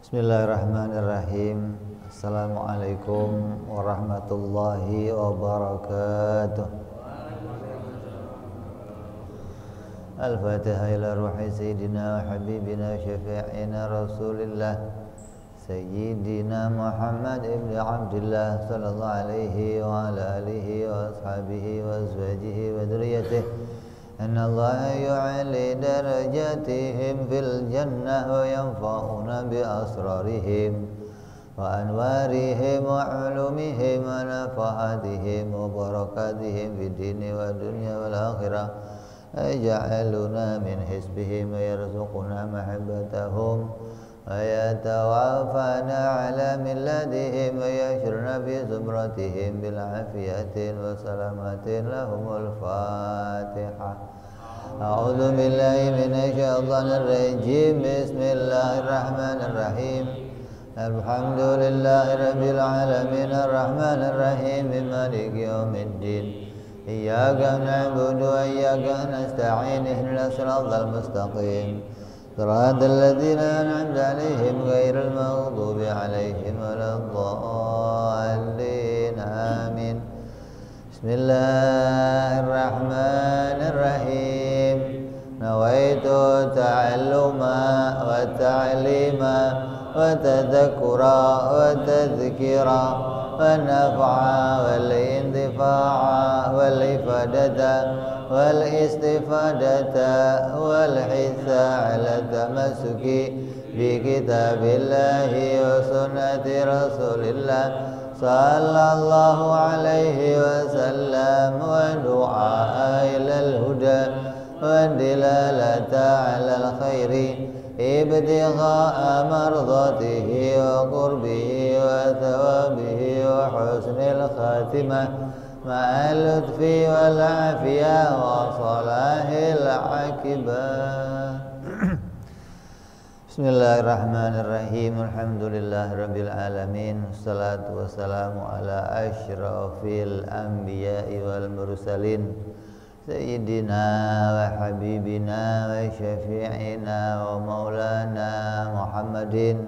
Bismillahirrahmanirrahim. Assalamualaikum warahmatullahi wabarakatuh. Al-Fatihah ila ruhi Sayyidina wa Habibina Syafi'ina Rasulillah Sayyidina Muhammad ibn Abdullah sallallahu alaihi wa ala alihi wa ashabihi wa azwajihi wa dhurriyyatihi Inna Allah yu'ali darajatihim fil jannah wa yanfa'una bi asrarihim wa anwarihim wa ulumihim wa nafahatihim wa barakatihim fid dini wa dunya wal akhirah aj'aluna min hisbihim wa yarzuquna mahabbatahum wa yatawafana ala milladihim wa yashruna fi zumratihim bil afiyatin wa salamatin lahumul fatihah. A'udzu billahi minasy syaithanir rajim. Bismillahirrahmanirrahim. Alhamdulillahi rabbil alamin arrahmanir rahim maliki yaumiddin. Iyyaka na'budu wa iyyaka nasta'in ihdinas siratal mustaqim. Shiratal ladzina an'amta 'alaihim ghairil maghdubi 'alaihim waladdallin. Amin. Bismillahirrahmanirrahim. Nawaitu ta'alluma wa ta'lima wa tadhakkura wa tadhkira wa naf'a wal intifa'a wal ifadata wal istifadata wal hisa ala tamassuki bi kitabillahi wa sunnati rasulillah sallallahu alaihi wasallam wa du'a ilal huda wa dilalata alal khairi ibtigha'a mardatihi wa qurbihi wa thawabihi wa husnil khatimah ma'al lutfi wal afiyah wa salahil aqibah. Bismillahirrahmanirrahim. Alhamdulillahirabbil alamin. Wassalatu wassalamu ala asyrafil anbiya'i wal mursalin Sayyidina wa habibina wa syafi'ina wa maulana Muhammadin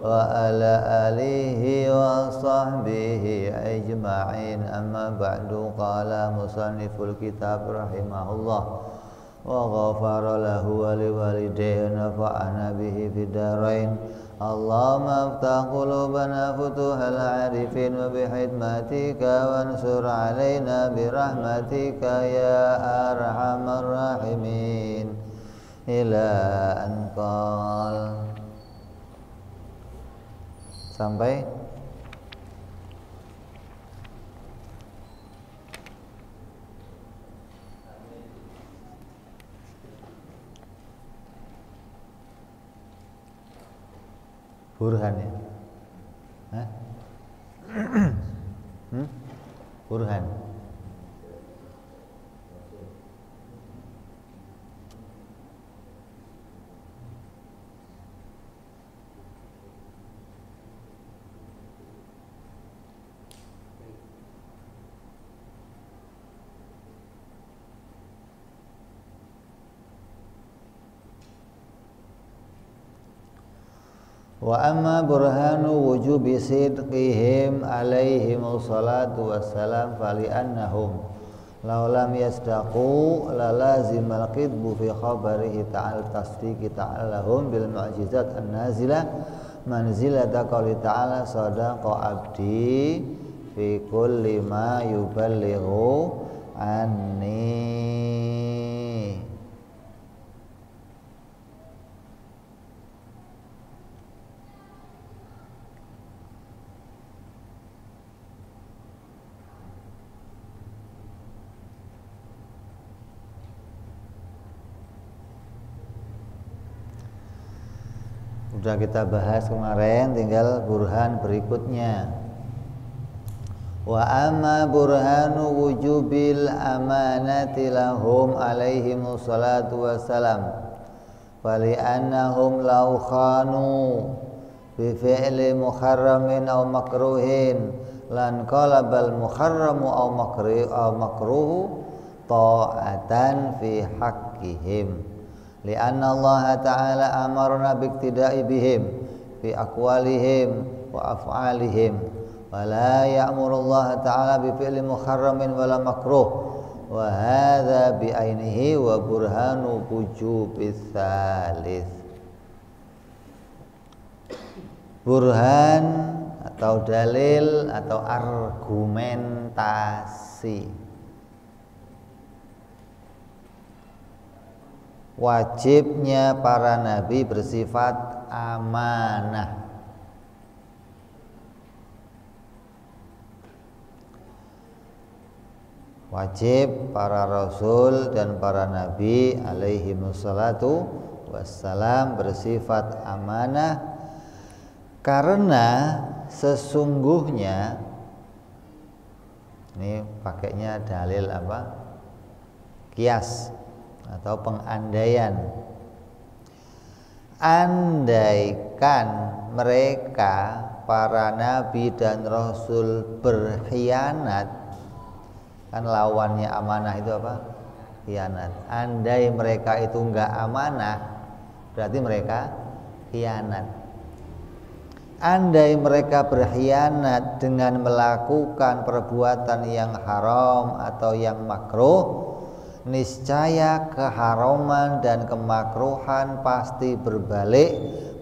wa ala alihi wa sahbihi ajma'in. Amma ba'du. Qala musanniful kitab rahimahullah wa ghafara lahu wa liwalidayhi nafa'ana bihi fid darain. Allahumma aftah qulubana futuhal arifin wa bihidmatika wansur alaina birahmatika ya arhamar rahimin. Ila anqal sampai burhan ya? Hah? Burhan. Wa amma burhanu wujubi sidqihim alaihim salatu wassalam fali annahum law lam yasdaqu la lazimal qidbu fi khabarihi ta'ala tasdiqi ta'ala lahum bil mu'jizat an-nazilah manzilata qawli ta'ala sadaqa abdi fi kulli ma yuballighu anni. Sudah kita bahas kemarin, tinggal burhan berikutnya. Wa amma burhanu wujubil amanati lahum alaihim salatu wassalam fali annahum law khanu bi fi'li muharramin aw makruhin lan qalabal muharramu aw makruhu ta'atan fi haqqihim. Lianna Allah Ta'ala amarna biqtida'i bihim fi aqwalihim wa af'alihim wa la ya'murullaha ta'ala bi fi'li muharramin wala makruh wa hadza bi ainihi wa burhanu wujubis tsalits. Burhan atau dalil atau argumentasi. Wajibnya para nabi bersifat amanah. Wajib para rasul dan para nabi alaihi wassalatu wassalam bersifat amanah, karena sesungguhnya ini pakainya dalil apa? Kias atau pengandaian. Andaikan mereka para nabi dan rasul berkhianat, kan lawannya amanah itu apa? Khianat. Andai mereka itu enggak amanah, berarti mereka khianat. Andai mereka berkhianat dengan melakukan perbuatan yang haram atau yang makruh, niscaya keharaman dan kemakruhan pasti berbalik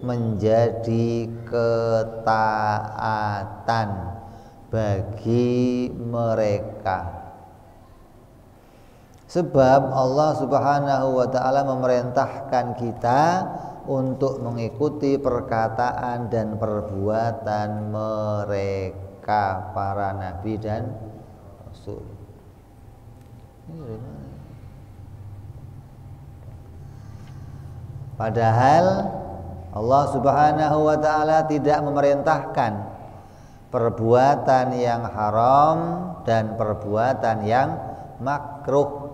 menjadi ketaatan bagi mereka. Sebab Allah Subhanahu wa ta'ala memerintahkan kita untuk mengikuti perkataan dan perbuatan mereka para nabi dan rasul. Ini dari mana? Padahal Allah Subhanahu wa ta'ala tidak memerintahkan perbuatan yang haram dan perbuatan yang makruh.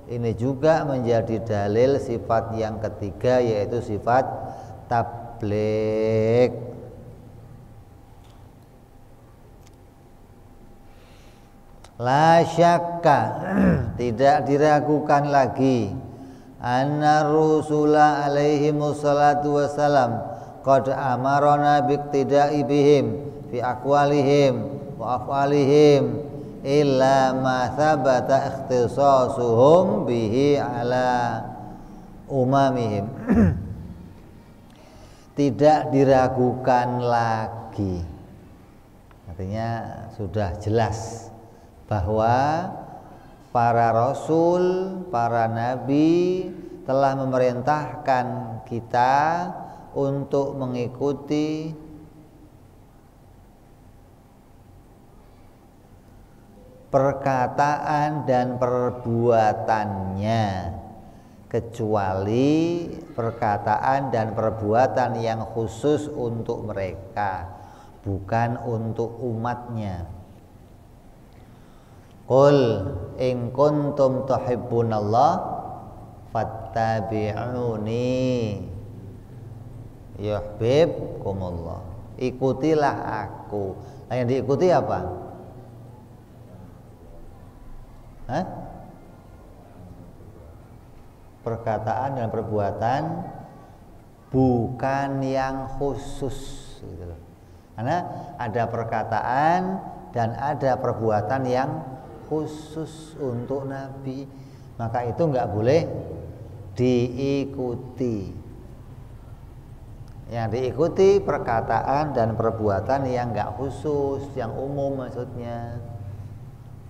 Ini juga menjadi dalil sifat yang ketiga, yaitu sifat tabligh. La syakka, tidak diragukan lagi, anna rusula alaihi wassalatu wassalam qad amarona biqtida'i bihim fi aqwalihim wa af'alihim illa ma thabata ikhtisasuhum bihi ala umamihim. Tidak diragukan lagi, artinya sudah jelas bahwa para rasul, para nabi telah memerintahkan kita untuk mengikuti perkataan dan perbuatannya, kecuali perkataan dan perbuatan yang khusus untuk mereka, bukan untuk umatnya. Qul in kuntum tuhibbunallah fattabi'uni yuhibbukumullah. Ikutilah aku. Nah, yang diikuti apa? Perkataan dan perbuatan, bukan yang khusus gitu loh. Karena ada perkataan dan ada perbuatan yang khusus untuk nabi, maka itu enggak boleh diikuti. Yang diikuti perkataan dan perbuatan yang enggak khusus, yang umum maksudnya.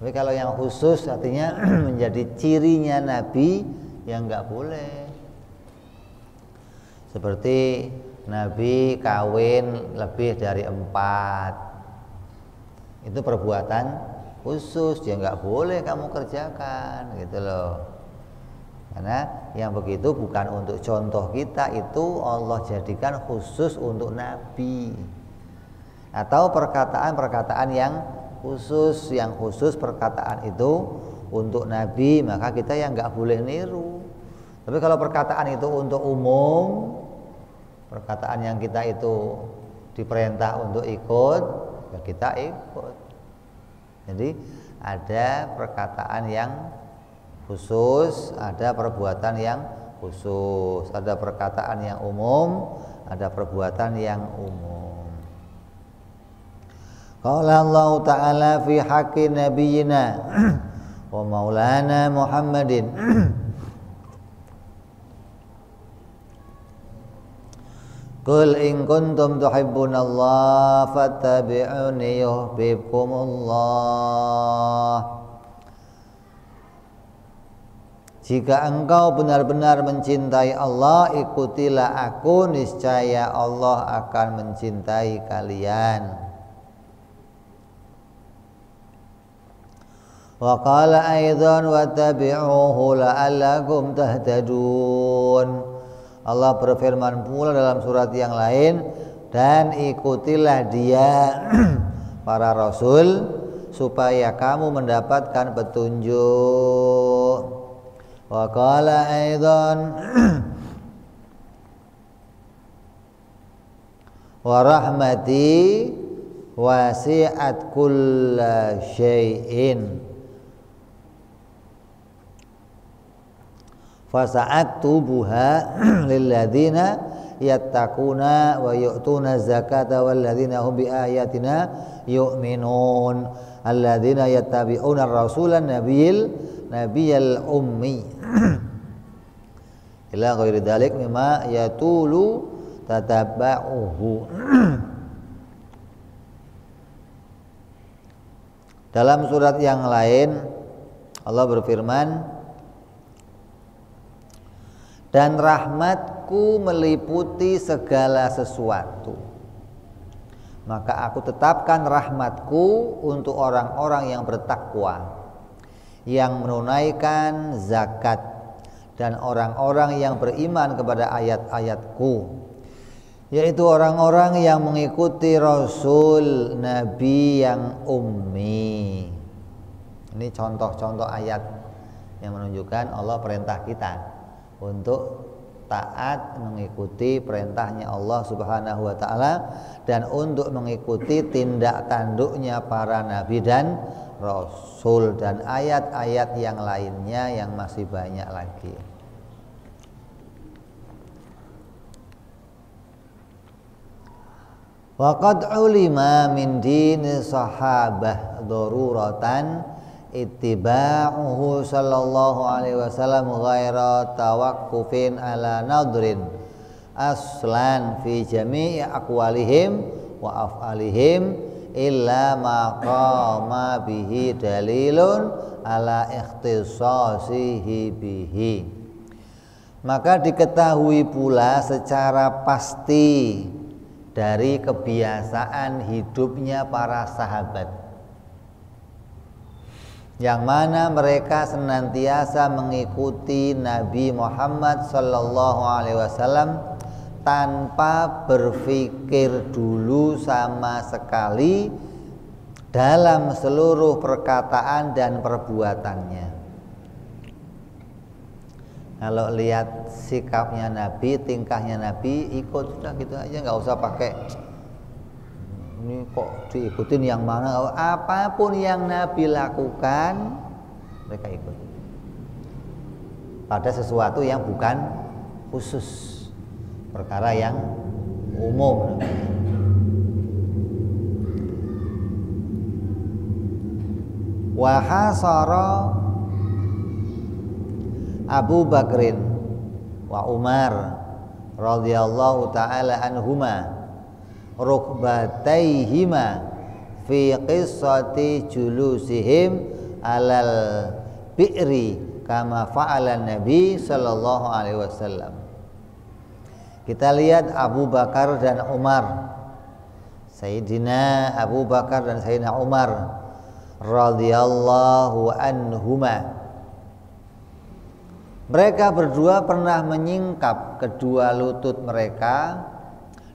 Tapi kalau yang khusus artinya menjadi cirinya nabi, yang enggak boleh. Seperti nabi kawin lebih dari 4, itu perbuatan khusus, ya enggak boleh kamu kerjakan gitu loh. Karena yang begitu bukan untuk contoh kita, itu Allah jadikan khusus untuk nabi. Atau perkataan-perkataan yang khusus, perkataan itu untuk nabi, maka kita yang nggak boleh niru. Tapi kalau perkataan itu untuk umum, perkataan yang kita itu diperintah untuk ikut, ya kita ikut. Jadi ada perkataan yang khusus, ada perbuatan yang khusus, ada perkataan yang umum, ada perbuatan yang umum. Qala Allah Ta'ala fi haqqi nabiyyina wa maulana Muhammadin Qul in kuntum tuhibbunallaha fattabi'uni yuhibbukumullah. Jika engkau benar-benar mencintai Allah, ikutilah aku, niscaya Allah akan mencintai kalian. Wa qala aidan wattabi'uhu la'allakum tahtadun. Allah berfirman pula dalam surat yang lain, dan ikutilah dia para rasul supaya kamu mendapatkan petunjuk. Wa qala aidan wa rahmati wasi'at kulla syai'in fasa'aktubuha lilladzina yattaquna wa yu'tuna zakata walladzina hum biayatina yu'minun alladzina yattabi'una ar-rasulan nabiyal ummi ila ghairi dzalik mimma yatulu tatabba'uhu. Dalam surat yang lain Allah berfirman, dan rahmatku meliputi segala sesuatu, maka aku tetapkan rahmatku untuk orang-orang yang bertakwa, yang menunaikan zakat, dan orang-orang yang beriman kepada ayat-ayatku, yaitu orang-orang yang mengikuti Rasul Nabi yang ummi. Ini contoh-contoh ayat yang menunjukkan Allah perintah kita untuk taat mengikuti perintahnya Allah Subhanahu wa ta'ala, dan untuk mengikuti tindak tanduknya para nabi dan rasul, dan ayat-ayat yang lainnya yang masih banyak lagi. Wa qad ulima min dini sahabah daruratan ittiba'uhu sallallahu alaihi wasallam ghaira tawaqqufin ala nadrin aslan fi jami'i aqwalihim wa af'alihim illa ma qama bihi dalilun ala ikhtisasihi bihi. Maka diketahui pula secara pasti dari kebiasaan hidupnya para sahabat, yang mana mereka senantiasa mengikuti Nabi Muhammad sallallahu alaihi wasallam tanpa berpikir dulu sama sekali dalam seluruh perkataan dan perbuatannya. Kalau lihat sikapnya Nabi, tingkahnya Nabi, ikut sudah gitu aja, nggak usah pakai ini kok diikutin yang mana. Apapun yang Nabi lakukan mereka ikut, pada sesuatu yang bukan khusus, perkara yang umum. Wa hasara Abu Bakrin wa Umar radhiyallahu ta'ala anhuma rukbataihima fi qissati julusihim alal bi'ri kama fa'ala Nabi sallallahu alaihi wasallam. Kita lihat Abu Bakar dan Umar, Sayyidina Abu Bakar dan Sayyidina Umar radhiyallahu anhuma. Mereka berdua pernah menyingkap kedua lutut mereka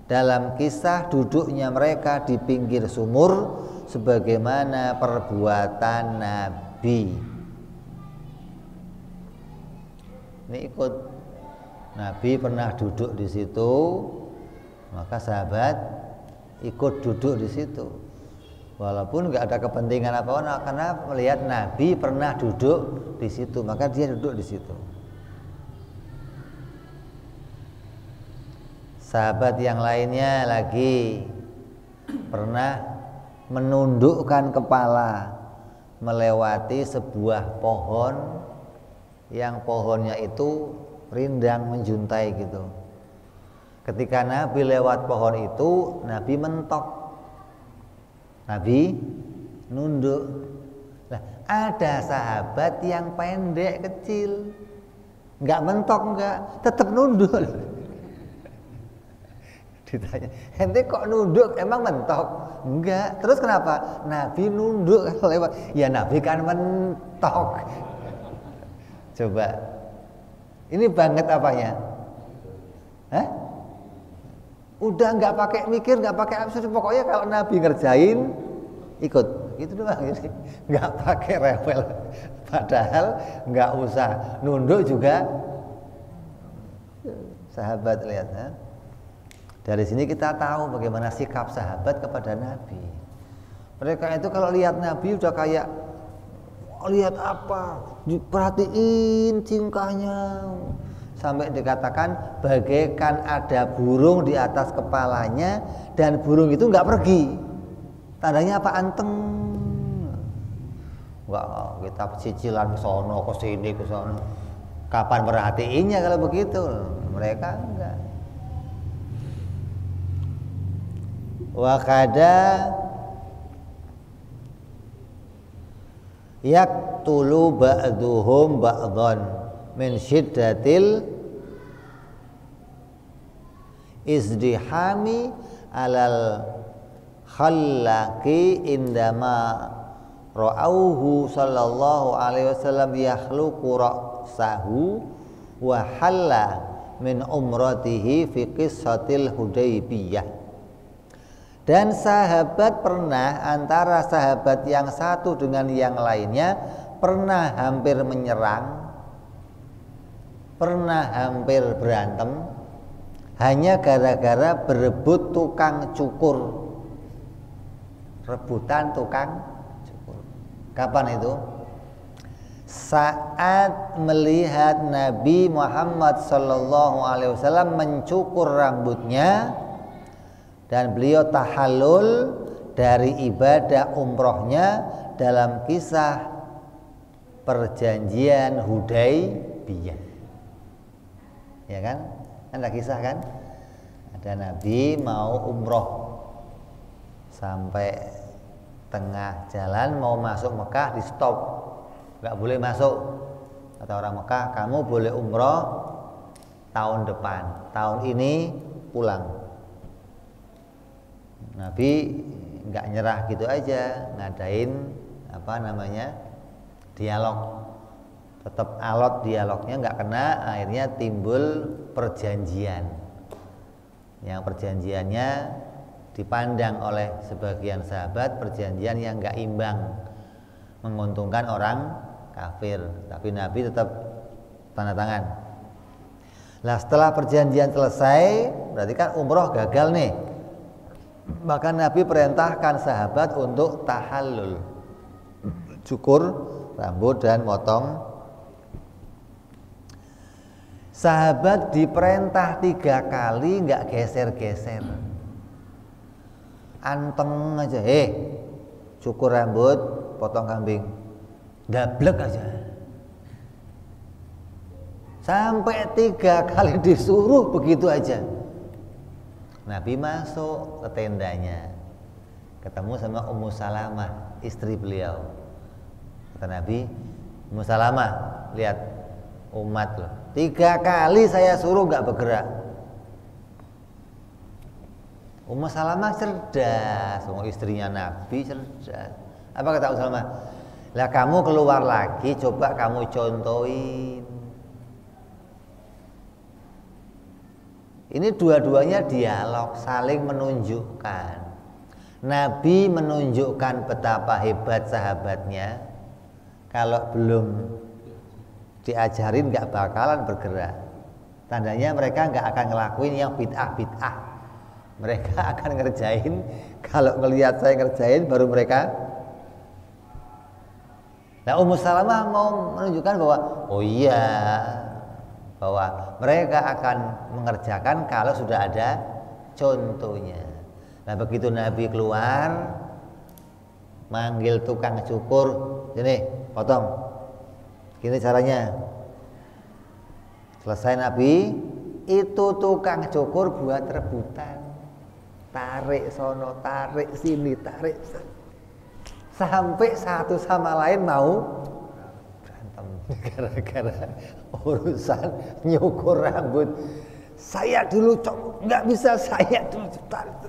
dalam kisah duduknya mereka di pinggir sumur sebagaimana perbuatan Nabi. Ini ikut Nabi pernah duduk di situ, maka sahabat ikut duduk di situ. Walaupun nggak ada kepentingan apa-apa, karena melihat Nabi pernah duduk di situ, maka dia duduk di situ. Sahabat yang lainnya lagi pernah menundukkan kepala melewati sebuah pohon yang pohonnya itu rindang menjuntai gitu. Ketika Nabi lewat pohon itu, Nabi mentok, Nabi nunduk. Nah, ada sahabat yang pendek kecil, nggak mentok, nggak, tetap nunduk. Ditanya, ente kok nunduk, emang mentok? Enggak. Terus kenapa? Nabi nunduk lewat. Ya Nabi kan mentok. Coba, ini banget apanya? Hah? Udah nggak pakai mikir, nggak pakai absurd, pokoknya kalau Nabi ngerjain ikut, gitu doang. Jadi nggak pakai rewel. Padahal nggak usah nunduk juga. Sahabat lihat, ha? Dari sini kita tahu bagaimana sikap sahabat kepada Nabi. Mereka itu kalau lihat Nabi udah kayak lihat apa, diperhatiin tingkahnya, sampai dikatakan bagaikan ada burung di atas kepalanya dan burung itu nggak pergi. Tandanya apa? Anteng. Wah, kita cicilan ke sono ke sini ke sono. Kapan perhatiinnya kalau begitu? Mereka enggak. Wa kada yaqtulu ba'duhum ba'dhan min syiddatil izdihami alal khallaqi indama ra'auhu sallallahu alaihi wasallam yakhluqu ra'sahu wa halla min umratihi fi qissatil Hudaybiyah. Dan sahabat pernah, antara sahabat yang satu dengan yang lainnya pernah hampir menyerang, pernah hampir berantem hanya gara-gara berebut tukang cukur. Rebutan tukang cukur. Kapan itu? Saat melihat Nabi Muhammad sallallahu alaihi wasallam mencukur rambutnya dan beliau tahallul dari ibadah umrohnya dalam kisah perjanjian Hudaybiyah. Ya kan? Ada kisah kan? Ada Nabi mau umroh, sampai tengah jalan mau masuk Mekah di stop, nggak boleh masuk. Kata orang Mekah, kamu boleh umroh tahun depan, tahun ini pulang. Nabi nggak nyerah gitu aja, ngadain dialog, tetap alot dialognya nggak kena, akhirnya timbul perjanjian. Yang perjanjiannya dipandang oleh sebagian sahabat perjanjian yang nggak imbang, menguntungkan orang kafir, tapi Nabi tetap tanda tangan. Nah, setelah perjanjian selesai, berarti kan umroh gagal nih. Maka Nabi perintahkan sahabat untuk tahallul, cukur rambut dan motong. Sahabat diperintah 3 kali nggak geser-geser, anteng aja. Cukur rambut, potong kambing, dablek aja. Sampai 3 kali disuruh begitu aja. Nabi masuk ke tendanya, ketemu sama Ummu Salamah, istri beliau. Kata Nabi, Ummu Salamah, lihat umat loh, 3 kali saya suruh nggak bergerak. Ummu Salamah cerdas, semua istrinya Nabi cerdas. Apa kata Ummu Salamah? Lah kamu keluar lagi, coba kamu contohin. Ini dua-duanya dialog, saling menunjukkan. Nabi menunjukkan betapa hebat sahabatnya. Kalau belum diajarin nggak bakalan bergerak. Tandanya mereka nggak akan ngelakuin yang bid'ah-bid'ah. Mereka akan ngerjain. Kalau ngelihat saya ngerjain, baru mereka. Nah, Ummu Salamah mau menunjukkan bahwa oh iya, bahwa mereka akan mengerjakan kalau sudah ada contohnya. Nah begitu Nabi keluar, manggil tukang cukur, sini potong, gini caranya. Selesai Nabi, itu tukang cukur buat rebutan, tarik sono, tarik sini, tarik sampai satu sama lain mau berantem gara-gara urusan nyukur rambut. Saya dulu nggak bisa, saya dulu tarik.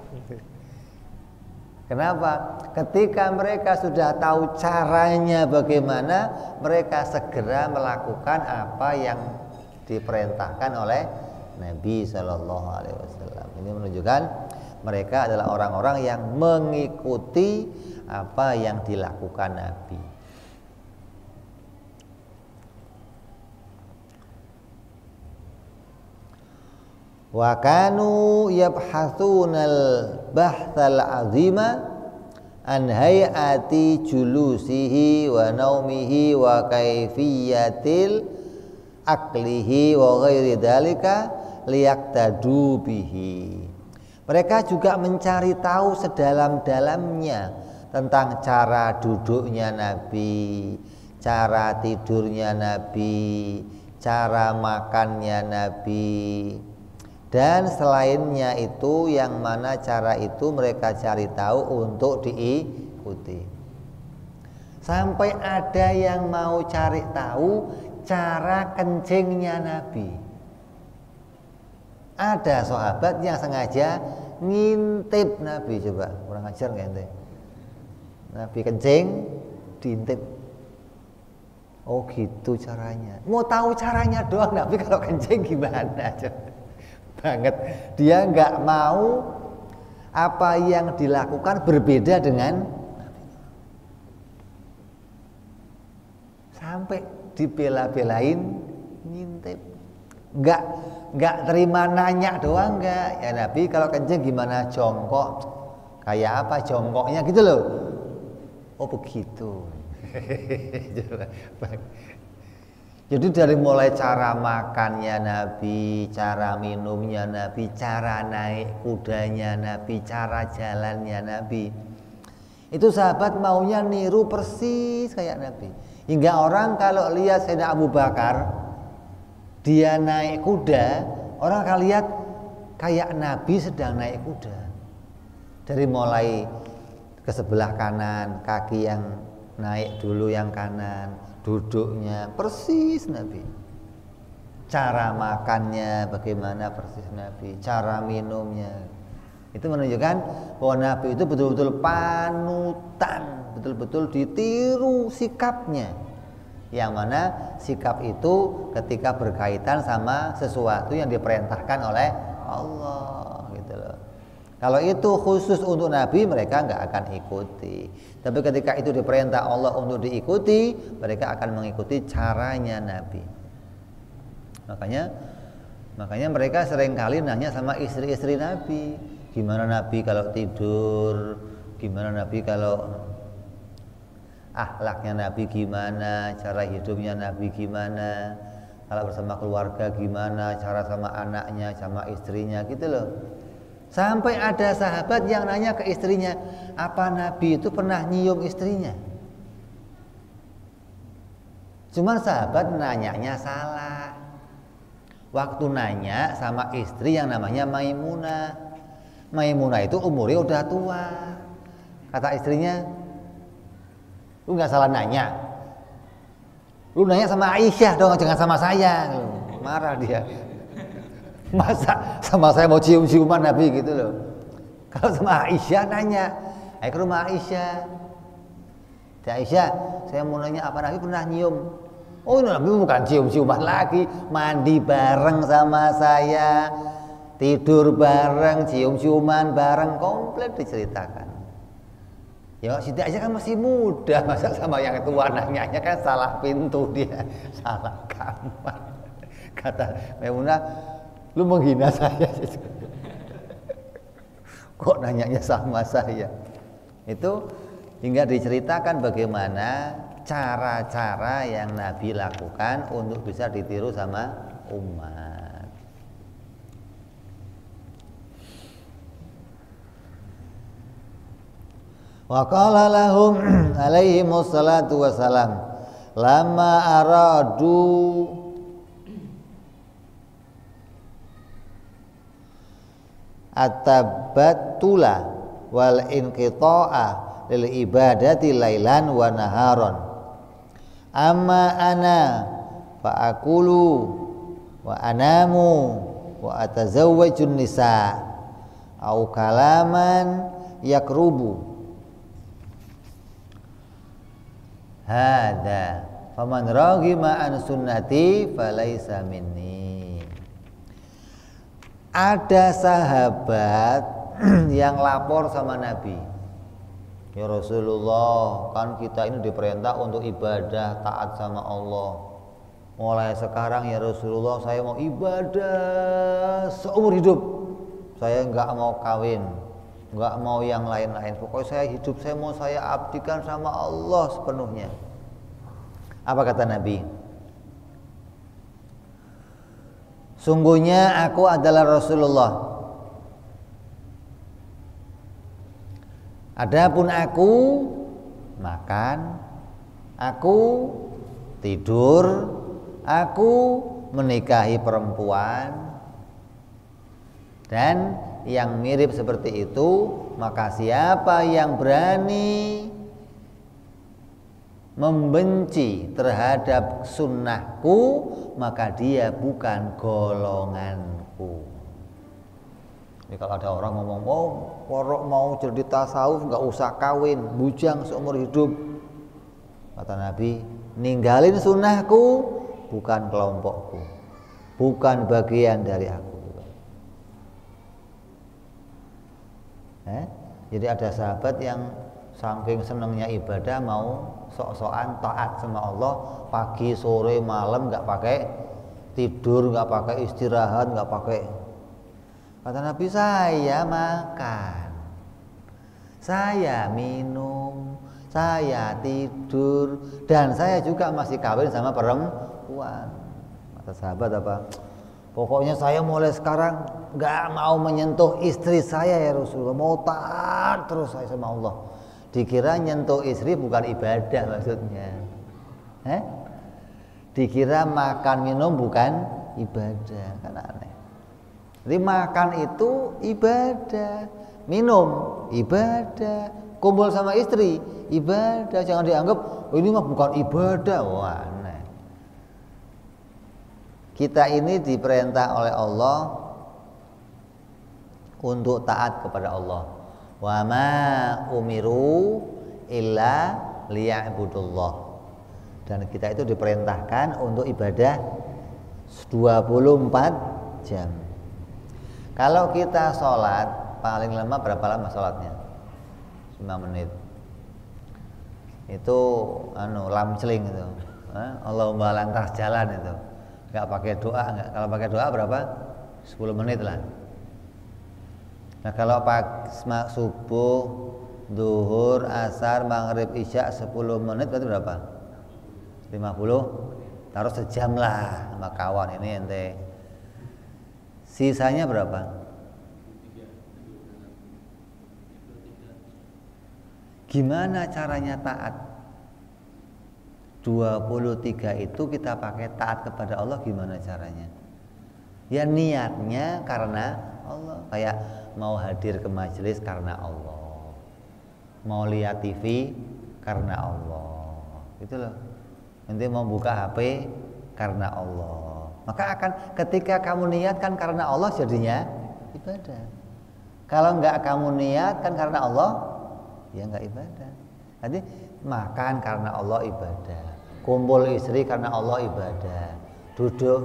Kenapa? Ketika mereka sudah tahu caranya bagaimana, mereka segera melakukan apa yang diperintahkan oleh Nabi Shallallahu Alaihi Wasallam. Ini menunjukkan mereka adalah orang-orang yang mengikuti apa yang dilakukan Nabi. Wa kanu yabhathunal bahthal azima an hayati julusihi wa naumihi wa kaifiyatil aklihi wa ghairi dzalika liyaktadu bihi. Mereka juga mencari tahu sedalam-dalamnya tentang cara duduknya Nabi, cara tidurnya Nabi, cara makannya Nabi, dan selainnya itu yang mana cara itu mereka cari tahu untuk diikuti. Sampai ada yang mau cari tahu cara kencingnya Nabi. Ada sahabat yang sengaja ngintip Nabi, coba kurang ajar nggak ente? Nabi kencing diintip. Oh gitu caranya. Mau tahu caranya doang, Nabi kalau kencing gimana? Coba. Banget, dia nggak mau apa yang dilakukan berbeda dengan Nabi. Sampai dibela-belain ngintip, nggak terima nanya doang nggak. Ya Nabi kalau kencing gimana, jongkok, kayak apa jongkoknya gitu loh. Oh begitu. Jadi dari mulai cara makannya Nabi, cara minumnya Nabi, cara naik kudanya Nabi, cara jalannya Nabi, itu sahabat maunya niru persis kayak Nabi. Hingga orang kalau lihat Sayyidina Abu Bakar, dia naik kuda, orang akan lihat kayak Nabi sedang naik kuda. Dari mulai ke sebelah kanan, kaki yang naik dulu yang kanan, duduknya persis Nabi, cara makannya bagaimana persis Nabi, cara minumnya. Itu menunjukkan bahwa Nabi itu betul-betul panutan, betul-betul ditiru sikapnya. Yang mana sikap itu ketika berkaitan sama sesuatu yang diperintahkan oleh Allah gitu loh. Kalau itu khusus untuk Nabi, mereka nggak akan ikuti. Tapi ketika itu diperintah Allah untuk diikuti, mereka akan mengikuti caranya Nabi. Makanya mereka seringkali nanya sama istri-istri Nabi, gimana Nabi kalau tidur, gimana Nabi kalau akhlaknya Nabi gimana, cara hidupnya Nabi gimana, kalau bersama keluarga gimana, cara sama anaknya, sama istrinya gitu loh. Sampai ada sahabat yang nanya ke istrinya, apa Nabi itu pernah nyium istrinya? Cuman sahabat nanyanya salah. Waktu nanya sama istri yang namanya Maimunah. Maimunah itu umurnya udah tua. Kata istrinya, lu gak salah nanya. Lu nanya sama Aisyah dong, jangan sama saya. Marah dia. Masa sama saya mau cium-ciuman Nabi gitu loh. Kalau sama Aisyah nanya, ayo ke rumah Aisyah. Aisyah, saya mau nanya apa Nabi pernah nyium? Oh ini Nabi bukan cium-ciuman lagi, mandi bareng sama saya, tidur bareng, cium-ciuman bareng, komplit diceritakan. Ya Siti Aisyah kan masih muda, masa sama yang tua nanyanya kan salah pintu dia, salah kamar. Kata Maimunah, lu menghina saya. Kok nanyanya sama saya? Itu hingga diceritakan bagaimana cara-cara yang Nabi lakukan untuk bisa ditiru sama umat. Wa qala lahum alaihi wassalatu wassalam lama aradu atabatula wal inqita'a lil ibadati lailan wa naharon amma ana fa akulu wa anamu wa atazawwajun nisa au kalaman yakrubu hada faman raghima an sunnati falaisa minni. Ada sahabat yang lapor sama Nabi, ya Rasulullah, kan kita ini diperintah untuk ibadah taat sama Allah. Mulai sekarang ya Rasulullah, saya mau ibadah seumur hidup. Saya nggak mau kawin, nggak mau yang lain-lain. Pokoknya saya hidup, saya abdikan sama Allah sepenuhnya. Apa kata Nabi? Sungguhnya aku adalah Rasulullah. Adapun aku makan, aku tidur, aku menikahi perempuan, dan yang mirip seperti itu, maka siapa yang berani membenci terhadap sunnahku, maka dia bukan golonganku. Jadi kalau ada orang ngomong, mau jadi tasawuf nggak usah kawin, bujang seumur hidup, kata Nabi, ninggalin sunnahku bukan kelompokku, bukan bagian dari aku. Jadi ada sahabat yang saking senengnya ibadah mau sok-sokan taat sama Allah, pagi sore malam nggak pakai tidur, nggak pakai istirahat, nggak pakai. Kata Nabi, saya makan, saya minum, saya tidur, dan saya juga masih kawin sama perempuan. Kata sahabat apa? Pokoknya saya mulai sekarang nggak mau menyentuh istri saya ya Rasulullah, mau taat terus saya sama Allah. Dikira nyentuh istri bukan ibadah maksudnya. Dikira makan minum bukan ibadah, kan aneh. Jadi makan itu ibadah, minum ibadah, kumpul sama istri ibadah. Jangan dianggap ini mah bukan ibadah. Wah, aneh. Kita ini diperintah oleh Allah untuk taat kepada Allah. Wa ma umiru illa liya'budullah. Dan kita itu diperintahkan untuk ibadah 24 jam. Kalau kita sholat, paling lama berapa lama sholatnya? 5 menit. Itu lamceling itu. Allahumma lantas jalan itu. Enggak pakai doa, enggak. Kalau pakai doa berapa? 10 menit lah. Nah, kalau pas subuh, zuhur, asar, maghrib, isya 10 menit berarti berapa? 50. Taruh sejam lah sama kawan ini ente. Sisanya berapa? Gimana caranya taat? 23 itu kita pakai taat kepada Allah, gimana caranya? Ya niatnya karena Allah. Kayak mau hadir ke majelis karena Allah, mau lihat TV karena Allah, gitu loh. Nanti mau buka HP karena Allah. Maka akan ketika kamu niatkan karena Allah jadinya ibadah. Kalau enggak kamu niatkan karena Allah, ya enggak ibadah. Jadi makan karena Allah ibadah, kumpul istri karena Allah ibadah, duduk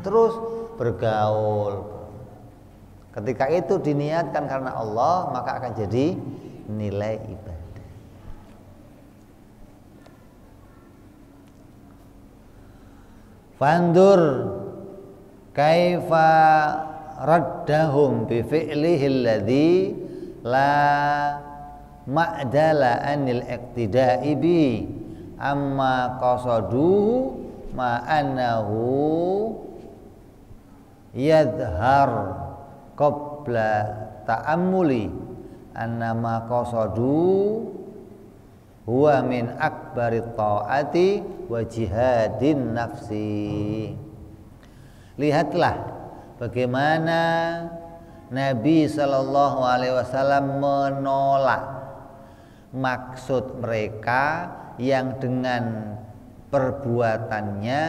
terus bergaul. Ketika itu diniatkan karena Allah, maka akan jadi nilai ibadah. Fandur kaifa raddahum bi fi'lihi alladhi la ma'dala anil iqtida'i bi amma qasadu ma annahu yadhar qabla ta'ammuli annama qasadu huwa min akbarit ta'ati wa jihadin nafsi. Lihatlah bagaimana Nabi Shallallahu Alaihi Wasallam menolak maksud mereka yang dengan perbuatannya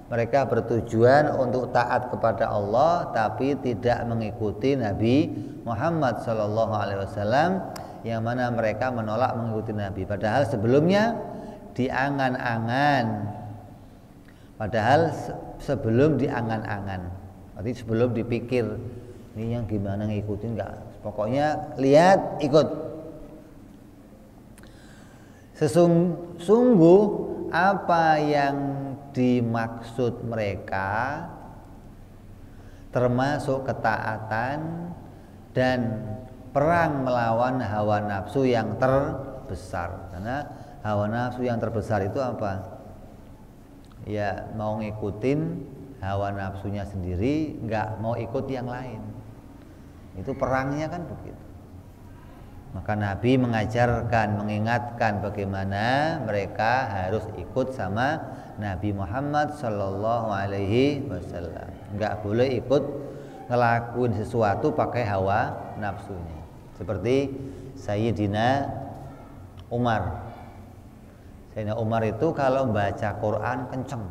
mereka bertujuan untuk taat kepada Allah tapi tidak mengikuti Nabi Muhammad Shallallahu Alaihi Wasallam, yang mana mereka menolak mengikuti Nabi. Padahal sebelumnya diangan-angan, padahal sebelum diangan-angan, berarti sebelum dipikir ini yang gimana ngikutin, enggak, pokoknya lihat ikut. Sesungguh apa yang dimaksud mereka termasuk ketaatan dan perang melawan hawa nafsu yang terbesar. Karena hawa nafsu yang terbesar itu apa? Ya mau ngikutin hawa nafsunya sendiri, enggak mau ikut yang lain. Itu perangnya kan begitu. Maka Nabi mengajarkan, mengingatkan bagaimana mereka harus ikut sama Nabi Muhammad Sallallahu Alaihi Wasallam. Enggak boleh ikut ngelakuin sesuatu pakai hawa nafsunya. Seperti Sayyidina Umar. Sayyidina Umar itu kalau baca Quran kenceng,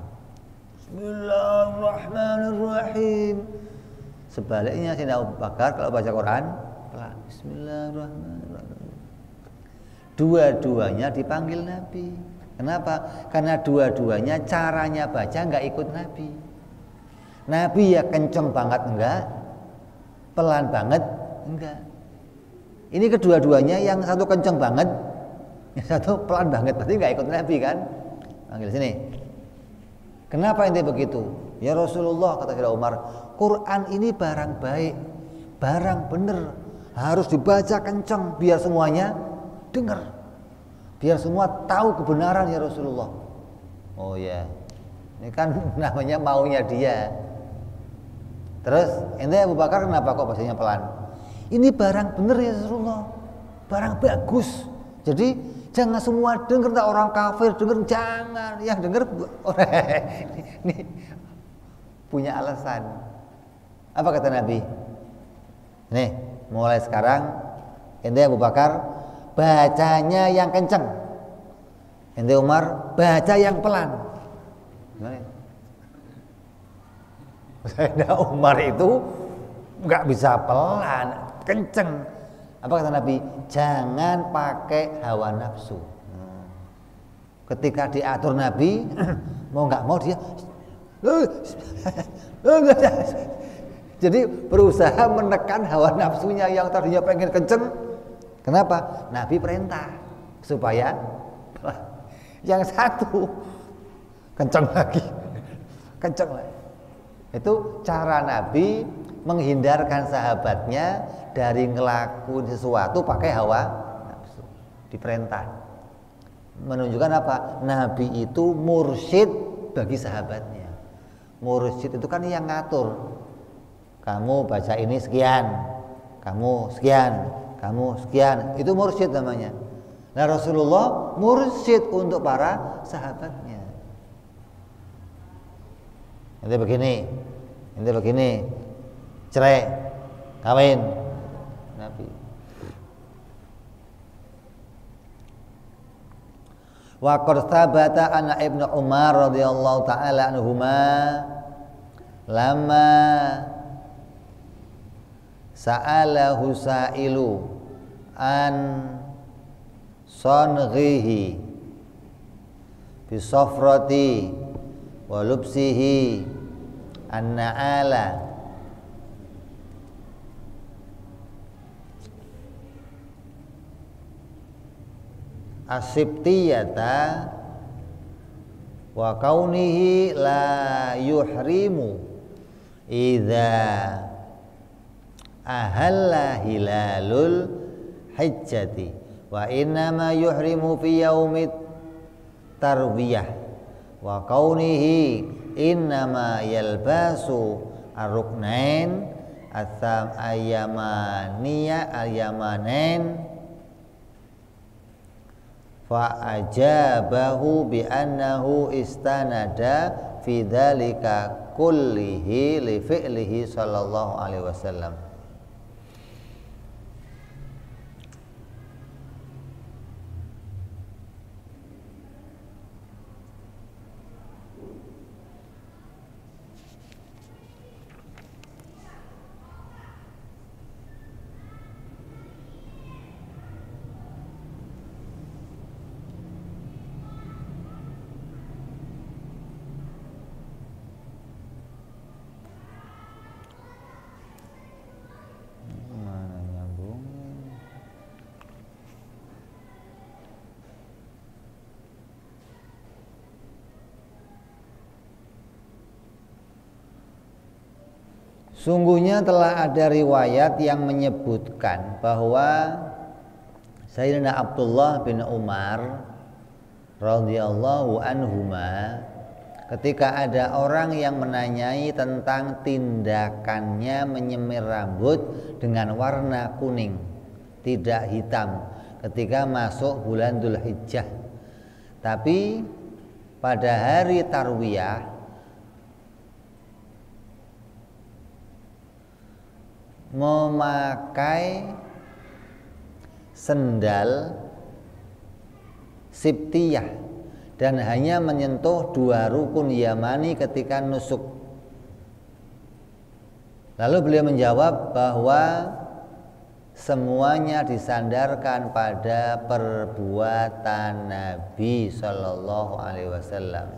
Bismillahirrahmanirrahim. Sebaliknya Sayyidina Abu Bakar kalau baca Quran pelan, Bismillahirrahmanirrahim. Dua-duanya dipanggil Nabi. Kenapa? Karena dua-duanya caranya baca nggak ikut Nabi. Nabi ya kenceng banget enggak, pelan banget enggak. Ini kedua-duanya, yang satu kenceng banget, yang satu pelan banget, berarti nggak ikut Nabi kan? Panggil sini. Kenapa ente begitu? Ya Rasulullah, kata Sayyidina Umar, Quran ini barang baik, barang bener, harus dibaca kenceng biar semuanya dengar, biar semua tahu kebenaran ya Rasulullah. Oh ya, ini kan namanya maunya dia. Terus ente Abu Bakar kenapa kok bahasanya pelan? Ini barang bener ya Rasulullah, barang bagus. Jadi jangan semua dengar, tak orang kafir dengar, jangan. Yang dengar orang ini punya alasan. Apa kata Nabi? Nih, mulai sekarang ente Abu Bakar bacanya yang kenceng, ente Umar baca yang pelan. Gimana? Sayyidina Umar itu nggak bisa pelan, kenceng. Apa kata Nabi? Jangan pakai hawa nafsu. Ketika diatur Nabi, mau nggak mau dia, jadi berusaha menekan hawa nafsunya yang tadinya pengen kenceng. Kenapa? Nabi perintah supaya yang satu kenceng lagi, kenceng lagi. Itu cara Nabi menghindarkan sahabatnya dari ngelakuin sesuatu pakai hawa nafsu. Diperintah. Menunjukkan apa? Nabi itu mursyid bagi sahabatnya. Mursyid itu kan yang ngatur. Kamu baca ini sekian, kamu sekian, kamu sekian. Itu mursyid namanya. Nah Rasulullah mursyid untuk para sahabatnya. Ente begini, cerai, kawin, Nabi. Wa qad thabata anna Ibnu Umar radhiyallahu taala anhuma lama sa'alahu sa'ilu an sonrihi bisofrati wa lubsihi an-na'ala asibtiyata wa kaunihi la yuhrimu idza ahalla hilalul hajjati wa innama yuhrimu fi yaumit tarwiyah wa kaunihi innama yalbasu ar-ruknain asam al-yamanen fa ajabahu bi annahu istanada fi dzalika kullihi li fi'lihi sallallahu alaihi wasallam. Sungguhnya telah ada riwayat yang menyebutkan bahwa Sayyidina Abdullah bin Umar radhiyallahu anhuma ketika ada orang yang menanyai tentang tindakannya menyemir rambut dengan warna kuning, tidak hitam ketika masuk bulan Dzulhijjah. Tapi pada hari Tarwiyah memakai sendal sibtiyah dan hanya menyentuh 2 rukun yamani ketika nusuk. Lalu beliau menjawab bahwa semuanya disandarkan pada perbuatan Nabi Shallallahu Alaihi Wasallam.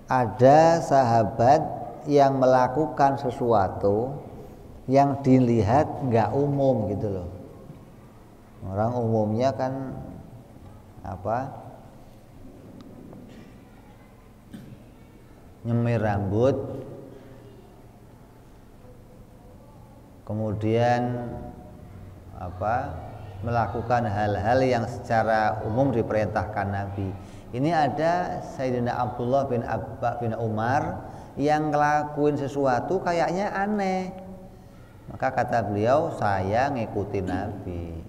Ada sahabat yang melakukan sesuatu yang dilihat nggak umum gitu loh. Orang umumnya kan nyemir rambut, kemudian melakukan hal-hal yang secara umum diperintahkan Nabi. Ini ada Sayyidina Abdullah bin Umar yang ngelakuin sesuatu kayaknya aneh. Maka kata beliau, saya ngikutin Nabi.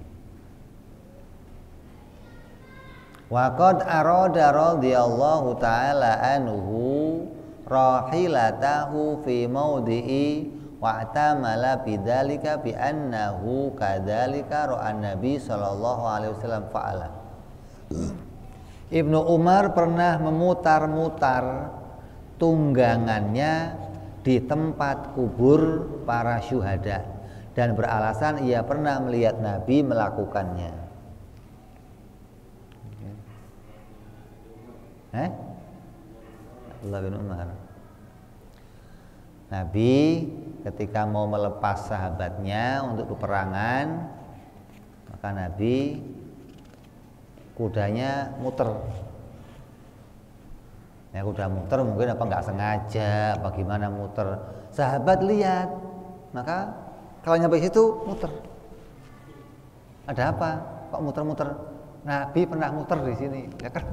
Wa qad arada radhiyallahu taala anhu rahilatahu fi maudhi'i wa atamala bidzalika bi annahu kadzalika ra'an Nabi sallallahu alaihi wasallam fa'ala. Ibnu Umar pernah memutar-mutar tunggangannya di tempat kubur para syuhada dan beralasan ia pernah melihat Nabi melakukannya. Abdullah bin Umar. Nabi ketika mau melepas sahabatnya untuk peperangan, maka Nabi kudanya muter. Ya kuda muter mungkin nggak sengaja, apa gimana muter. Sahabat lihat, maka kalau nyampe situ muter. Ada apa? Kok muter-muter? Nabi pernah muter di sini, ya kan?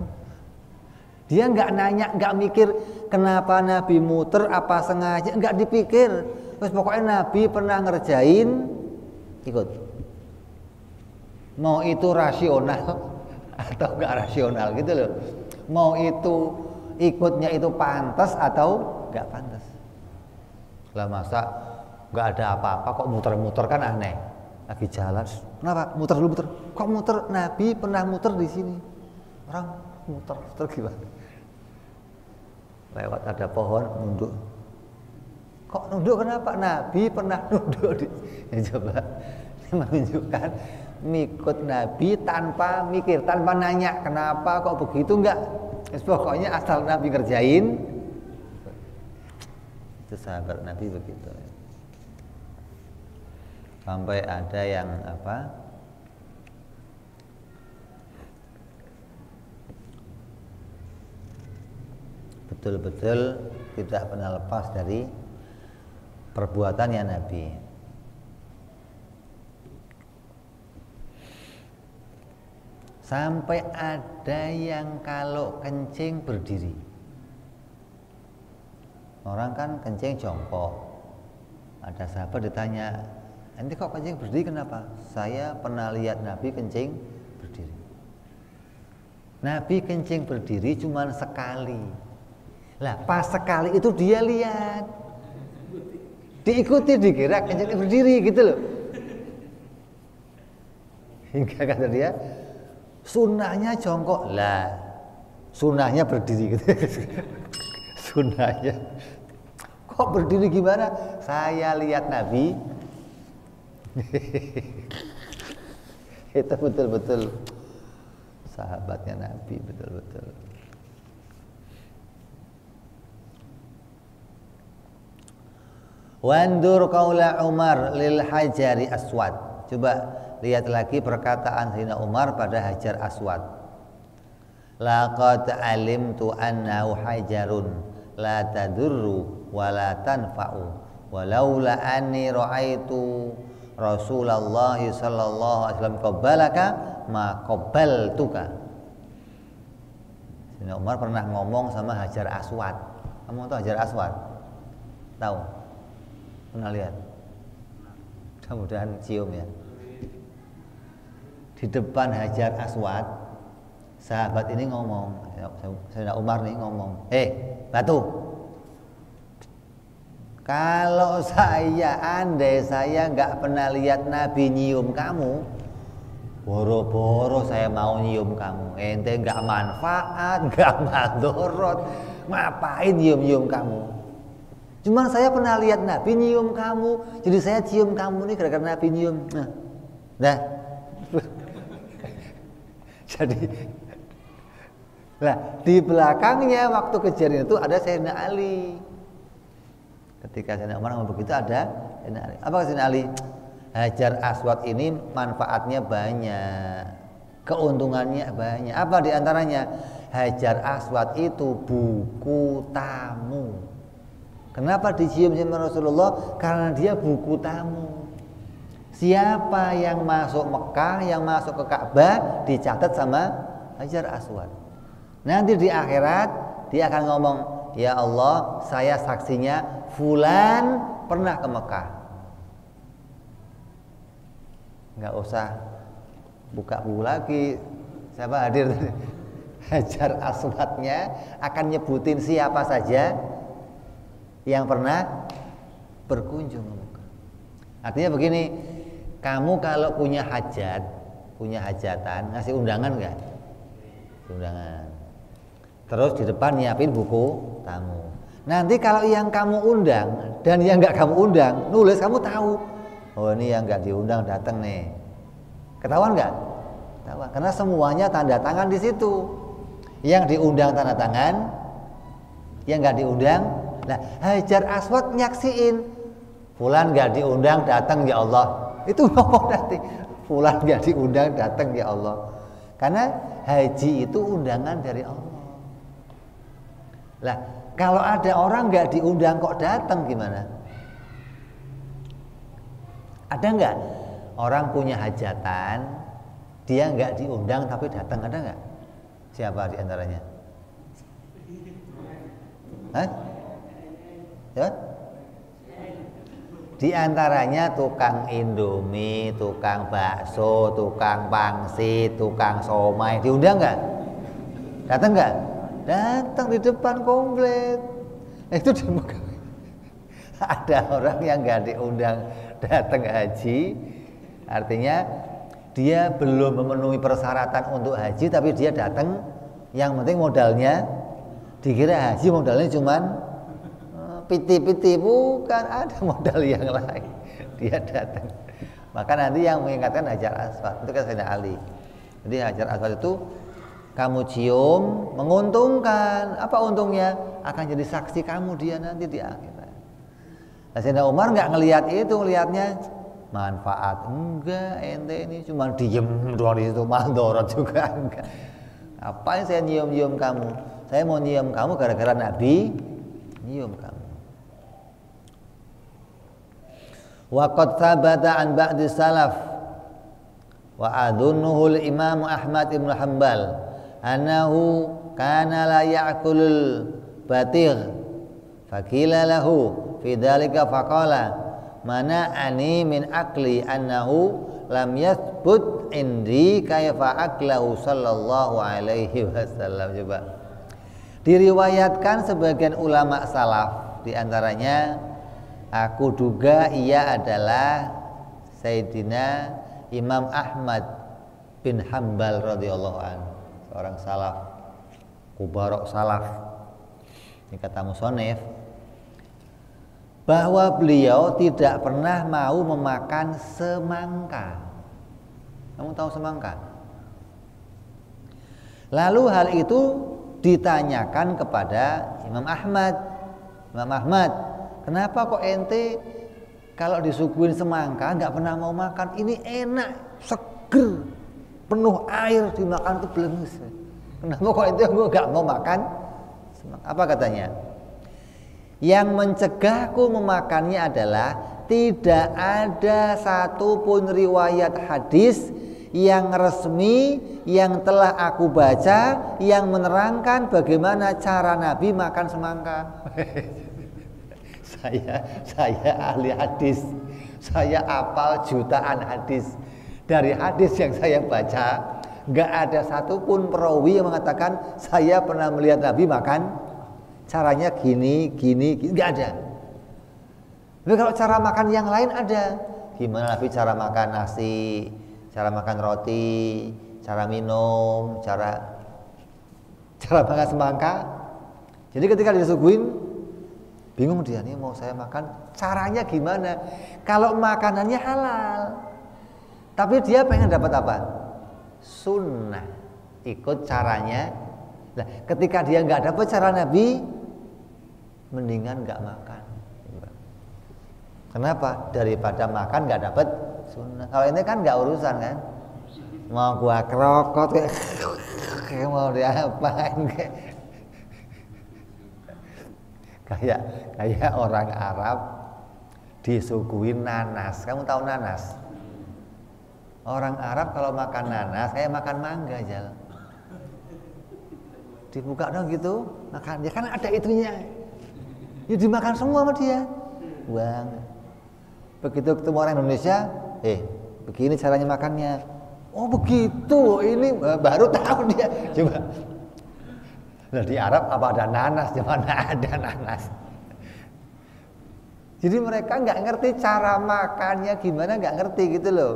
Dia nggak nanya, nggak mikir kenapa Nabi muter, apa sengaja, nggak dipikir. Terus pokoknya Nabi pernah ngerjain, ikut. Mau itu rasional atau nggak rasional gitu loh. Mau itu ikutnya itu pantas atau nggak pantas. Lah masa nggak ada apa-apa kok muter-muter, kan aneh. Lagi jalan, kenapa muter dulu muter? Kok muter? Nabi pernah muter di sini. Orang muter gimana? Lewat ada pohon nunduk. Kok nunduk kenapa? Nabi pernah nunduk di. Ya, coba ini menunjukkan ngikut Nabi tanpa mikir, tanpa nanya kenapa kok begitu, enggak. Pokoknya asal Nabi ngerjain Itu sahabat Nabi begitu. Sampai ada yang betul-betul tidak pernah lepas dari perbuatannya Nabi. Sampai ada yang kalau kencing berdiri. Orang kan kencing jongkok. Ada sahabat ditanya, "Ente kok kencing berdiri kenapa?" "Saya pernah lihat Nabi kencing berdiri." Nabi kencing berdiri cuma sekali. Lah pas sekali itu dia lihat, diikuti, dikira kencing berdiri gitu loh. Hingga kata dia, sunnahnya jongkok, lah sunnahnya berdiri gitu. Sunnahnya kok berdiri gimana? Saya lihat Nabi. Itu betul-betul sahabatnya Nabi, betul-betul. Wandur qaula Umar lil hajari aswad. Coba lihat lagi perkataan Sayyidina Umar pada Hajar Aswad. Laqad alimtu annahu hajarun la tadurru wa la tanfa'u walaula anni ra'aitu Rasulullah sallallahu alaihi wasallam qabbalaka ma qabbaltuka. Sayyidina Umar pernah ngomong sama Hajar Aswad. Kamu tahu Hajar Aswad? Tahu? Pernah lihat? Mudah-mudahan cium ya. Di depan Hajar Aswad, sahabat ini ngomong, Sayyidina Umar nih ngomong, batu, kalau andai saya nggak pernah lihat Nabi nyium kamu, boro-boro saya mau nyium kamu. Ente nggak manfaat, nggak madorot, ngapain nyium-nyium kamu? Cuman saya pernah lihat Nabi nyium kamu, jadi saya cium kamu nih gara-gara Nabi nyium. Nah, jadi, di belakangnya waktu kejadian itu ada Sayyidina Ali. Ketika Sayyidina Umar ngomong begitu ada Sayyidina Ali. Apa Sayyidina Ali? Hajar Aswad ini manfaatnya banyak, keuntungannya banyak. Apa diantaranya? Hajar Aswad itu buku tamu. Kenapa dicium sama Rasulullah? Karena dia buku tamu. Siapa yang masuk Mekah, yang masuk ke Ka'bah dicatat sama Hajar Aswad. Nanti di akhirat dia akan ngomong, "Ya Allah, saya saksinya fulan pernah ke Mekah." Nggak usah buka buku lagi. Siapa hadir? Hajar Aswadnya akan nyebutin siapa saja yang pernah berkunjung ke Mekah. Artinya begini, kamu kalau punya hajatan, ngasih undangan nggak? Undangan. Terus di depan nyiapin buku tamu. Nanti kalau yang kamu undang dan yang nggak kamu undang, nulis, kamu tahu. Oh, ini yang nggak diundang datang nih. Ketahuan nggak? Ketahuan. Karena semuanya tanda tangan di situ. Yang diundang tanda tangan, yang nggak diundang. Nah, Hajar Aswad nyaksiin, fulan nggak diundang datang ya Allah. Itu ngomong nanti, fulan nggak diundang datang ya Allah. Karena haji itu undangan dari Allah. Lah, kalau ada orang nggak diundang kok datang gimana? Ada nggak orang punya hajatan, dia nggak diundang tapi datang, ada nggak? Siapa di antaranya? Hah? Ya? Di antaranya tukang Indomie, tukang bakso, tukang pangsit, tukang somai, diundang nggak? Datang nggak? Datang di depan komplit. Itu di Mekah. Ada orang yang nggak diundang datang haji, artinya dia belum memenuhi persyaratan untuk haji, tapi dia datang. Yang penting modalnya, dikira haji modalnya cuman piti-piti, bukan, ada modal yang lain. Dia datang. Maka nanti yang mengingatkan Hajar Aswad itu kan Sayyidina Ali. Jadi Hajar Aswad itu kamu cium menguntungkan. Apa untungnya? Akan jadi saksi kamu dia nanti di akhirat. Sayyidina Umar nggak ngelihat itu, ngelihatnya manfaat. Enggak, ente ini cuma diem doang di situ, mandorot juga enggak. Apa yang saya nyium-nyium kamu? Saya mau nyium kamu gara-gara Nabi nyium kamu. Wa qad thabata an ba'di salaf wa adunnuhu al-Imam Ahmad ibn Hanbal annahu kana la ya'kulul batigh faqila lahu fi dzalika faqala mana'ani min akli annahu lam yathbut indi kaifa aklahu sallallahu alaihi wasallam. Coba diriwayatkan sebagian ulama salaf, diantaranya aku duga ia adalah Sayyidina Imam Ahmad bin Hanbal radhiyallahu anhu, seorang salaf, kubarok salaf. Ini kata musonef, bahwa beliau tidak pernah mau memakan semangka. Kamu tahu semangka? Lalu hal itu ditanyakan kepada Imam Ahmad. Imam Ahmad, kenapa kok ente kalau disuguhin semangka nggak pernah mau makan? Ini enak, seger, penuh air, dimakan tuh belengis. Kenapa kok ente nggak mau makan semangka? Apa katanya? Yang mencegahku memakannya adalah tidak ada satupun riwayat hadis yang resmi yang telah aku baca yang menerangkan bagaimana cara Nabi makan semangka. Saya ahli hadis, saya hafal jutaan hadis. Dari hadis yang saya baca, nggak ada satupun perawi yang mengatakan saya pernah melihat Nabi makan caranya gini, nggak ada. Tapi kalau cara makan yang lain ada. Gimana Nabi cara makan nasi, cara makan roti, cara minum, cara makan semangka. Jadi ketika disuguhin, bingung dia, nih mau saya makan caranya gimana? Kalau makanannya halal, tapi dia pengen dapat apa? Sunnah, ikut caranya. Nah, ketika dia nggak dapat cara Nabi, mendingan nggak makan. Kenapa? Daripada makan nggak dapat sunnah. Kalau ini kan nggak urusan kan? Mau gua kerokot kayak mau diapain kayak orang Arab disuguhin nanas. Kamu tahu nanas? Orang Arab kalau makan nanas kayak makan mangga aja. Dibuka dong gitu, makan. Ya kan ada itunya. Ya dimakan semua sama dia. Bang. Begitu ketemu orang Indonesia, begini caranya makannya. Oh begitu, ini baru tahu dia. Coba. Nah di Arab apa ada nanas? Di mana ada nanas? Jadi mereka nggak ngerti cara makannya gimana, nggak ngerti gitu loh.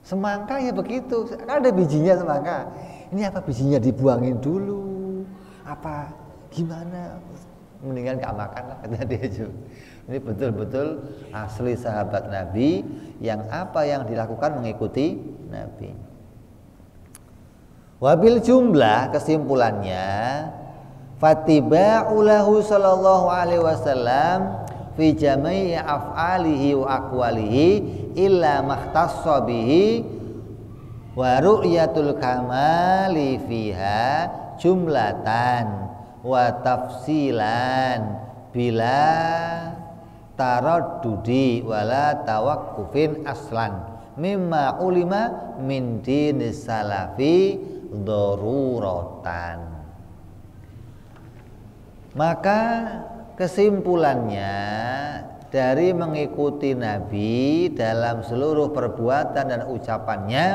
Semangka ya begitu, kan ada bijinya semangka. Ini apa bijinya dibuangin dulu? Apa gimana? Mendingan nggak makan lah kata dia juga. Ini betul-betul asli sahabat Nabi yang apa yang dilakukan mengikuti Nabi. Wabil jumlah, kesimpulannya, fatiba'u lahu sallallahu alaihi wasallam fi jami'i af'alihi wa aqwalihi illa makhtassa bihi wa ru'yatul kamali fiha jumlatan wa tafsilan bila taraddudi wala tawaqqufin aslan mimma ulima min dinis salafi daruratan. Maka kesimpulannya dari mengikuti Nabi dalam seluruh perbuatan dan ucapannya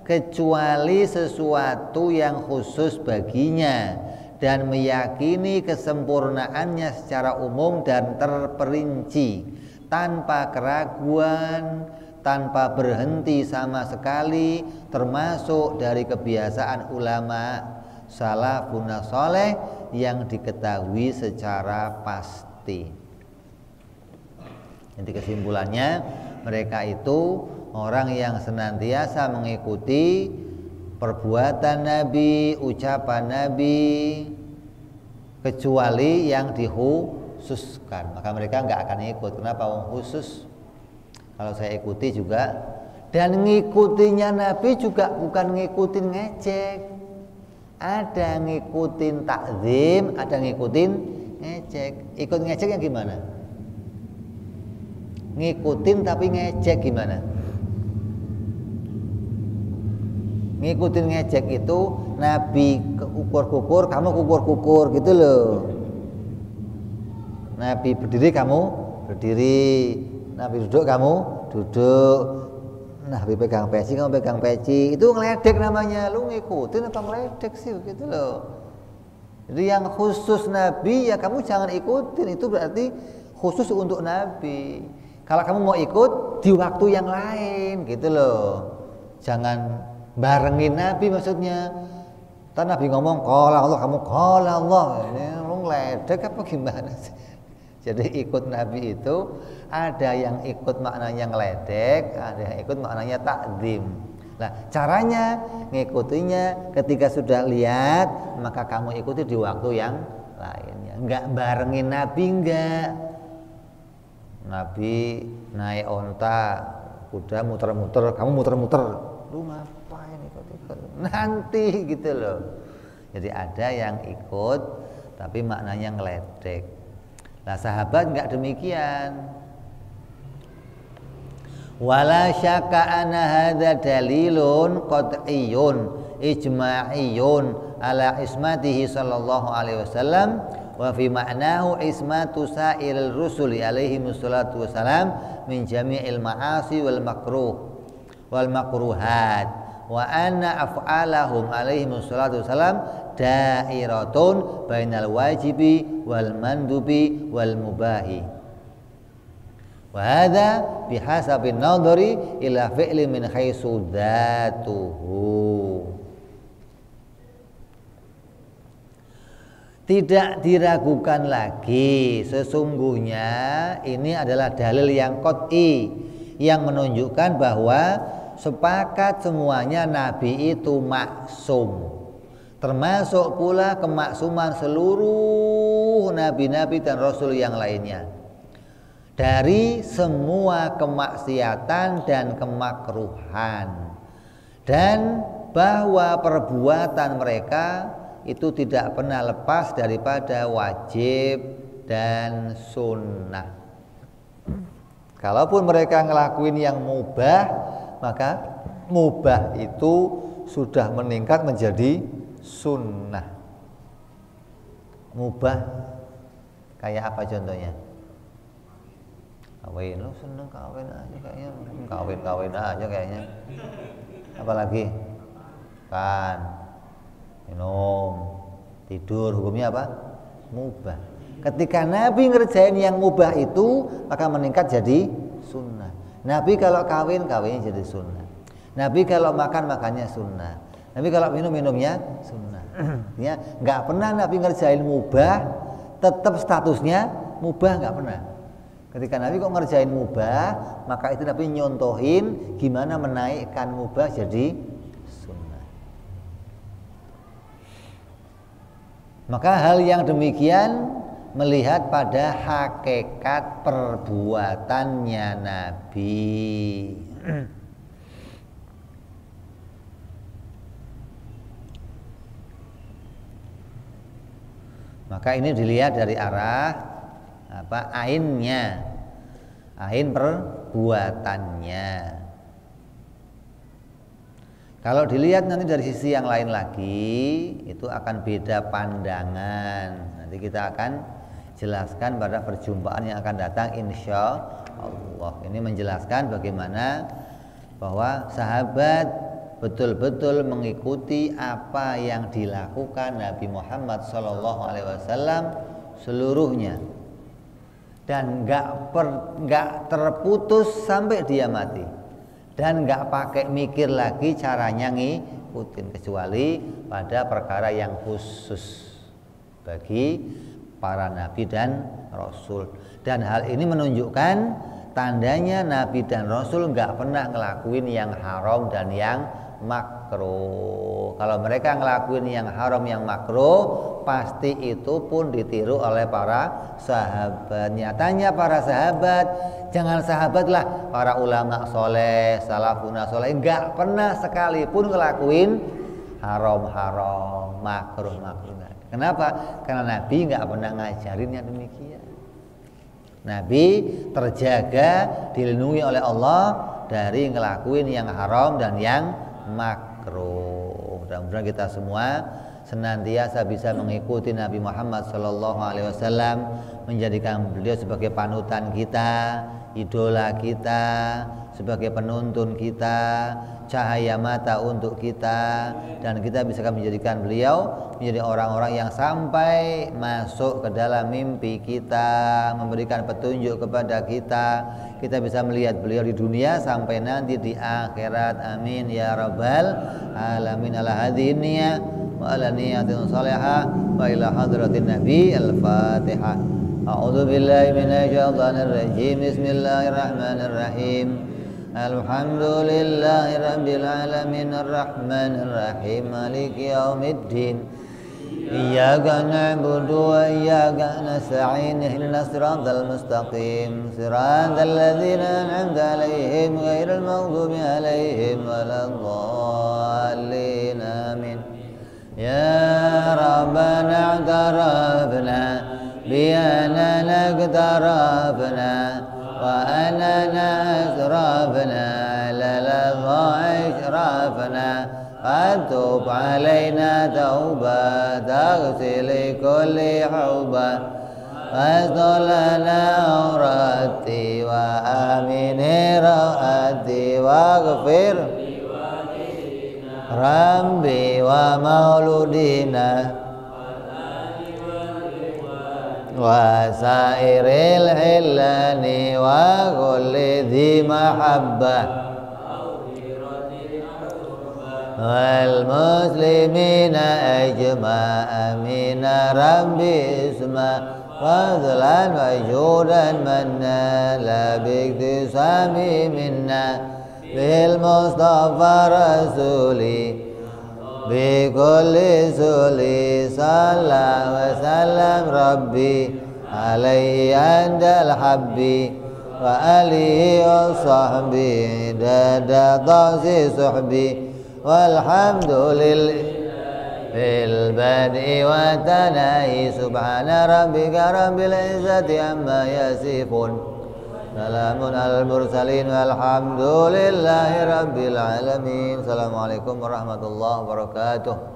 kecuali sesuatu yang khusus baginya dan meyakini kesempurnaannya secara umum dan terperinci tanpa keraguan, tanpa berhenti sama sekali, termasuk dari kebiasaan ulama salafun saleh yang diketahui secara pasti. Jadi kesimpulannya, mereka itu orang yang senantiasa mengikuti perbuatan Nabi, ucapan Nabi, kecuali yang dikhususkan. dikhususkan, maka mereka nggak akan ikut. Kenapa? Khusus. Kalau saya ikuti juga, dan ngikutinya Nabi juga bukan ngikutin ngecek, ada ngikutin takzim, ada ngikutin ngecek. Ikut ngecek yang gimana? Ngikutin tapi ngecek gimana? Ngikutin ngecek itu Nabi kukur-kukur, kamu kukur-kukur gitu loh. Nabi berdiri, kamu berdiri. Nabi duduk, kamu duduk. Nabi pegang peci, kamu pegang peci. Itu ngeledek namanya. Lu ngikutin apa ngeledek sih gitu loh. Jadi yang khusus Nabi ya kamu jangan ikutin. Itu berarti khusus untuk Nabi. Kalau kamu mau ikut di waktu yang lain gitu loh. Jangan barengin Nabi maksudnya. Ntar Nabi ngomong qala Allah, kamu qala Allah. Ini lu ngeledek apa gimana sih? Jadi ikut Nabi itu ada yang ikut maknanya ngeledek, ada yang ikut maknanya takzim. Nah, caranya ngikutinya ketika sudah lihat, maka kamu ikuti di waktu yang lainnya. Enggak barengin Nabi, enggak. Nabi naik onta, kuda muter-muter, kamu muter-muter. Lu ngapain ikut-ikut? Nanti gitu loh. Jadi ada yang ikut tapi maknanya ngeledek. Nah, sahabat enggak demikian. Wala syakka anna hadza dalilun qat'iyyun ijma'iyyun ala ismatihi sallallahu alaihi wasallam wa fi ma'nahu ismatu sa'iril rusuli alaihi wassalatu wassalam min jami'il ma'asi wal makruhat wa anna af'alahum alaihi wassalatu wassalam dairatun bainal wajibi wal mandubi wal mubahi. Wa hadza bihasabin nadhari ila fi'li min haitsu dzatuhu. Tidak diragukan lagi, sesungguhnya ini adalah dalil yang qat'i yang menunjukkan bahwa sepakat semuanya Nabi itu maksum. Termasuk pula kemaksuman seluruh nabi-nabi dan rasul yang lainnya dari semua kemaksiatan dan kemakruhan, dan bahwa perbuatan mereka itu tidak pernah lepas daripada wajib dan sunnah. Kalaupun mereka ngelakuin yang mubah, maka mubah itu sudah meningkat menjadi sunnah. Mubah kayak apa contohnya? Kawin, lu seneng kawin aja kayaknya, kawin aja kayaknya. Apalagi kan minum, tidur, hukumnya apa? Mubah. Ketika Nabi ngerjain yang mubah itu, maka meningkat jadi sunnah. Nabi kalau kawin, kawinnya jadi sunnah. Nabi kalau makan, makannya sunnah. Nabi kalau minum, minumnya sunnah. Ya, nggak pernah Nabi ngerjain mubah, tetap statusnya mubah, nggak pernah. Ketika Nabi kok ngerjain mubah, maka itu Nabi nyontohin gimana menaikkan mubah jadi sunnah. Maka hal yang demikian melihat pada hakikat perbuatannya Nabi. Maka ini dilihat dari arah apa? Ainnya, ain perbuatannya. Kalau dilihat nanti dari sisi yang lain lagi, itu akan beda pandangan. Nanti kita akan jelaskan pada perjumpaan yang akan datang insya Allah. Ini menjelaskan bagaimana bahwa sahabat betul-betul mengikuti apa yang dilakukan Nabi Muhammad SAW seluruhnya, dan nggak terputus sampai dia mati, dan nggak pakai mikir lagi caranya ngikutin, kecuali pada perkara yang khusus bagi para nabi dan rasul. Dan hal ini menunjukkan tandanya nabi dan rasul nggak pernah ngelakuin yang haram dan yang makruh. Kalau mereka ngelakuin yang haram yang makruh, pasti itu pun ditiru oleh para sahabat. Nyatanya para sahabat, jangan sahabatlah, para ulama soleh, salafuna soleh, enggak pernah sekalipun ngelakuin haram-haram, makruh-makruh. Kenapa? Karena Nabi enggak pernah ngajarin yang demikian. Nabi terjaga, dilindungi oleh Allah dari ngelakuin yang haram dan yang makruh. Mudah-mudahan kita semua senantiasa bisa mengikuti Nabi Muhammad SAW, menjadikan beliau sebagai panutan kita, idola kita, sebagai penuntun kita, cahaya mata untuk kita, dan kita bisa menjadikan beliau menjadi orang-orang yang sampai masuk ke dalam mimpi kita, memberikan petunjuk kepada kita. Kita bisa melihat beliau di dunia sampai nanti di akhirat. Amin ya rabbal alamin. Ala hadhihi niyyah wa ala niyatin salihah wa ila hadratin nabi. Al-Fatihah. A'udzu billahi minasyaitonir rajim. Bismillahirrahmanirrahim. Alhamdulillahi rabbil alamin arrahmanir rahim maliki yaumiddin. Iyyaka na'budu wa iyyaka nasta'in ihdinas siratal mustaqim siratal ladzina an'amta 'alaihim ghairil maghdubi 'alaihim waladdallin amin. Ya Rabbana i'tarafna bi annana i'tarafna wa annana asrafna la israfna فتب علينا توبة تغسل كل حوبة واستر لنا عوراتي وآمن رواتي واغفر ربي ومولودنا وسائر الحلان وكل ذي محبة والمسلمين أجمعين ربي اسمع فضلا وجودا منا لا باكتسام منا بالمصطفى رسولي بكل سولي صلى وسلم ربي عليه عند الحبي وآله وصحبه دادا طاسي صحبي والحمد لله في البدء والتناهي سبحان ربك رب العزة عما يصفون سلام على المرسلين والحمد لله رب العالمين. Assalamualaikum warahmatullahi wabarakatuh.